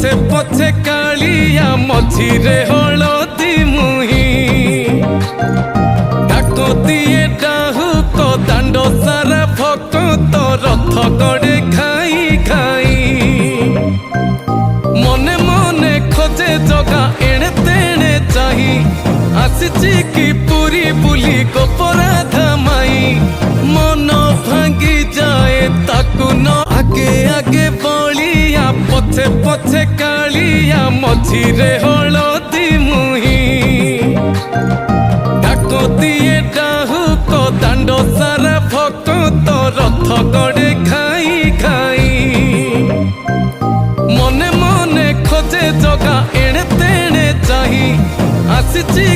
पछे पछे कालिया मझिरे हलदी मुही डाको दिए डाहुक दांड सारा भक्त रथ गड़े खाई खाई मने मने खोजे जगा एणे तेणे चाही आसीची की पूरी बुली गोपराधा माई मन भांगी जाए ताकू न आगे आगे बलिया पछे पछे कालिया मझिरे हलदी मुही डाको दिए डाहुक दांड सारा भक्त रथ गड़े खाई खाई मने मने खोजे जगा एणे तेणे चाही आसीची